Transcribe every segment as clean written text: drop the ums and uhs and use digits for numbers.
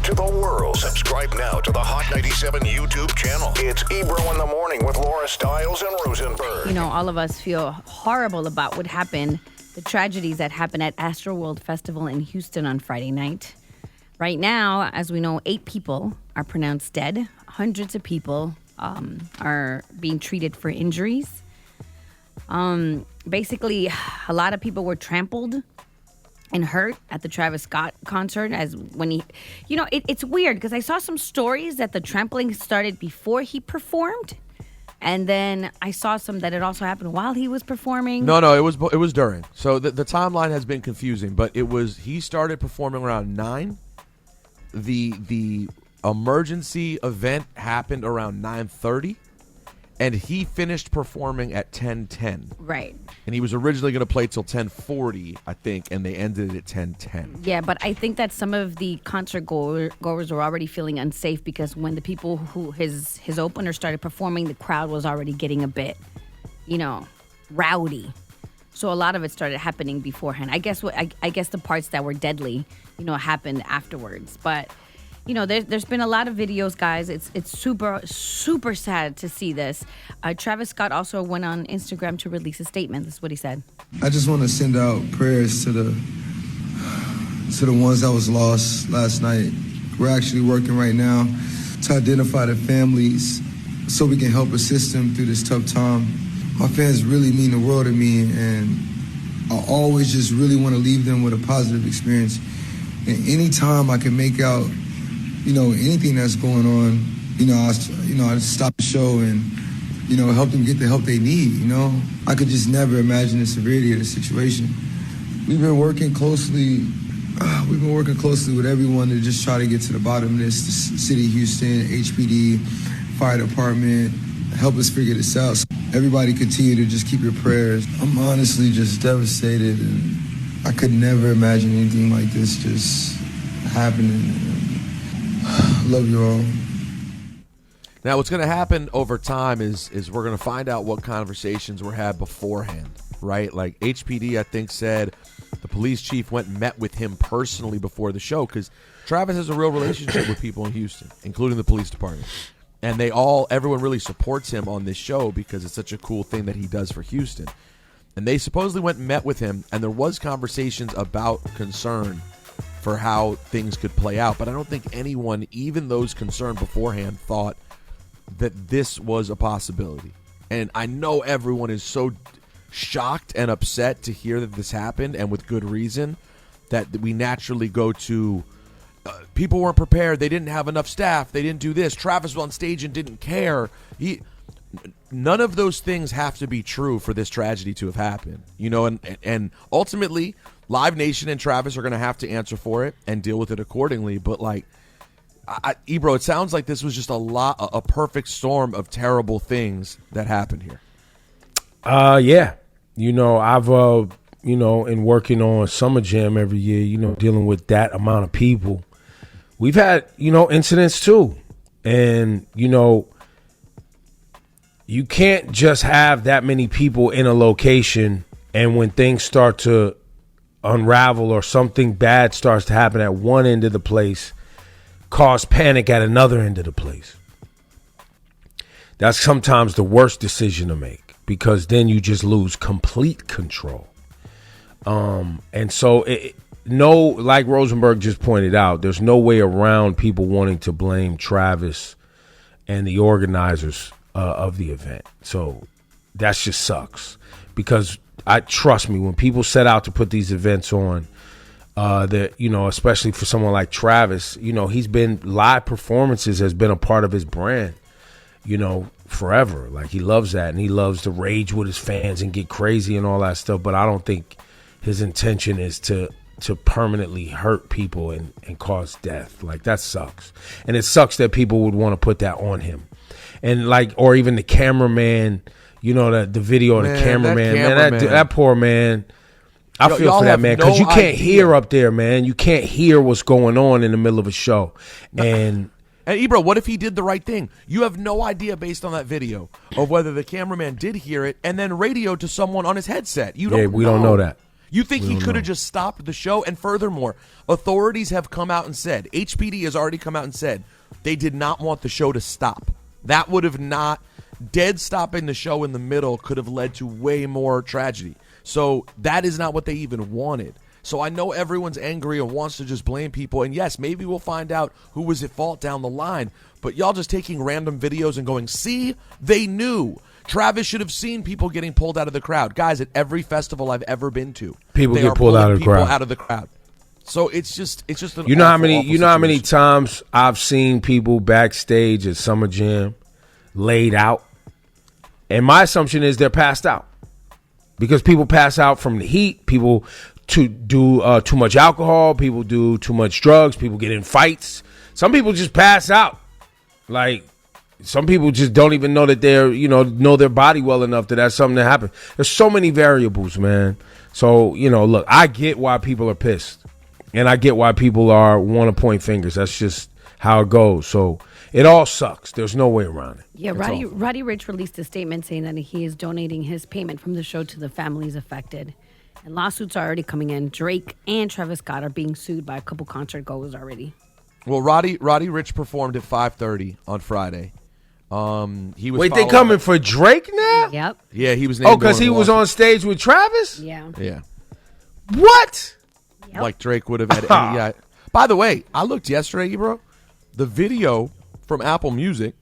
to the world. Subscribe now to the Hot 97 YouTube channel. It's Ebro in the Morning with Laura Stiles and Rosenberg. You know, all of us feel horrible about what happened, the tragedies that happened at Astroworld Festival in Houston on Friday night. Right now, as we know, 8 people are pronounced dead. Hundreds of people are being treated for injuries. Basically, a lot of people were trampled and hurt at the Travi Scott concert. It's weird because I saw some stories that the trampling started before he performed. And then I saw some that it also happened while he was performing. No, it was during. So the timeline has been confusing, but he started performing around 9. The emergency event happened around 9:30, and he finished performing at 10:10. Right. And he was originally going to play till 10:40, I think, and they ended it at 10:10. Yeah, but I think that some of the concert goers were already feeling unsafe because when the people who his opener started performing, the crowd was already getting a bit, rowdy. So a lot of it started happening beforehand. I guess the parts that were deadly, happened afterwards. But there's been a lot of videos, guys. It's super, super sad to see this. Travis Scott also went on Instagram to release a statement. This is what he said. I just want to send out prayers to the ones that was lost last night. We're actually working right now to identify the families so we can help assist them through this tough time. My fans really mean the world to me, and I always just really want to leave them with a positive experience. And anytime I can make out anything that's going on, I stop the show and, help them get the help they need, I could just never imagine the severity of the situation. We've been working closely with everyone to just try to get to the bottom of this. The City of Houston, HPD, Fire Department, help us figure this out. So everybody continue to just keep your prayers. I'm honestly just devastated, and I could never imagine anything like this just happening. Love you all. Now, what's going to happen over time is we're going to find out what conversations were had beforehand, right? Like HPD, I think, said the police chief went and met with him personally before the show because Travis has a real relationship with people in Houston, including the police department. And everyone really supports him on this show because it's such a cool thing that he does for Houston. And they supposedly went and met with him, and there was conversations about concern for how things could play out. But I don't think anyone, even those concerned beforehand, thought that this was a possibility. And I know everyone is so shocked and upset to hear that this happened, and with good reason, that we naturally go to people weren't prepared, they didn't have enough staff, they didn't do this, Travis was on stage and didn't care. None of those things have to be true for this tragedy to have happened. And ultimately, Live Nation and Travis are going to have to answer for it and deal with it accordingly. But Ebro, it sounds like this was just a perfect storm of terrible things that happened here. Yeah. I've, in working on Summer Jam every year, dealing with that amount of people, we've had, incidents too. And, you can't just have that many people in a location and when things start to unravel or something bad starts to happen at one end of the place, cause panic at another end of the place. That's sometimes the worst decision to make because then you just lose complete control. And so, like Rosenberg just pointed out, there's no way around people wanting to blame Travis and the organizers of the event. So that just sucks because trust me, when people set out to put these events on, that, especially for someone like Travis, he's been live performances has been a part of his brand, forever. Like he loves that and he loves to rage with his fans and get crazy and all that stuff. But I don't think his intention is to permanently hurt people and cause death. Like that sucks. And it sucks that people would want to put that on him. And or even the cameraman, the video of the cameraman, that poor man. I feel for that man because you can't hear up there, man. You can't hear what's going on in the middle of a show. And Ebro, what if he did the right thing? You have no idea based on that video of whether the cameraman did hear it and then radioed to someone on his headset. We don't know that. You think he could have just stopped the show? And furthermore, authorities have come out and said, HPD has already come out and said, they did not want the show to stop. That would have not, dead stopping the show in the middle could have led to way more tragedy. So that is not what they even wanted. So I know everyone's angry and wants to just blame people. And yes, maybe we'll find out who was at fault down the line. But y'all just taking random videos and going, see, they knew. Travis should have seen people getting pulled out of the crowd. Guys, at every festival I've ever been to, people they get are pulled out of the people crowd. out of the crowd. So it's just an You know how awful, many awful you know how many situation. times I've seen people backstage at Summer Jam laid out, and my assumption is they're passed out because people pass out from the heat. People do too much alcohol. People do too much drugs. People get in fights. Some people just pass out. Like some people just don't even know that they're know their body well enough that that's something that happened. There's so many variables, man. So look, I get why people are pissed. And I get why people want to point fingers. That's just how it goes. So it all sucks. There's no way around it. Yeah, Roddy Ricch released a statement saying that he is donating his payment from the show to the families affected. And lawsuits are already coming in. Drake and Travis Scott are being sued by a couple concert goers already. Well, Roddy Ricch performed at 5:30 on Friday. He was Wait, they coming for Drake now? Yep. Yeah, he was named. Oh, because he was on stage with Travis? Yeah. Yeah. What? Yep. Like Drake would have had any. Yeah. By the way, I looked yesterday, Ebro. The video from Apple Music,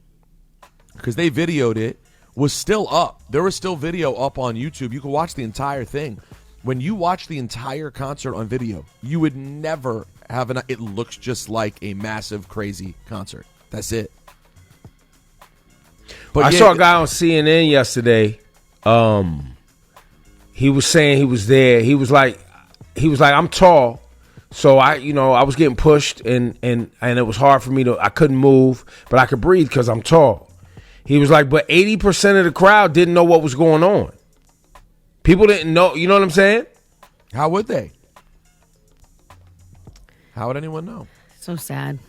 because they videoed it, was still up. There was still video up on YouTube. You could watch the entire thing. When you watch the entire concert on video, you would never have an. It looks just like a massive, crazy concert. That's it. But I saw a guy on CNN yesterday. He was saying he was there. He was like, I'm tall, so I was getting pushed and it was hard for me I couldn't move, but I could breathe because I'm tall. He was like, but 80% of the crowd didn't know what was going on. People didn't know. You know what I'm saying? How would they? How would anyone know? So sad.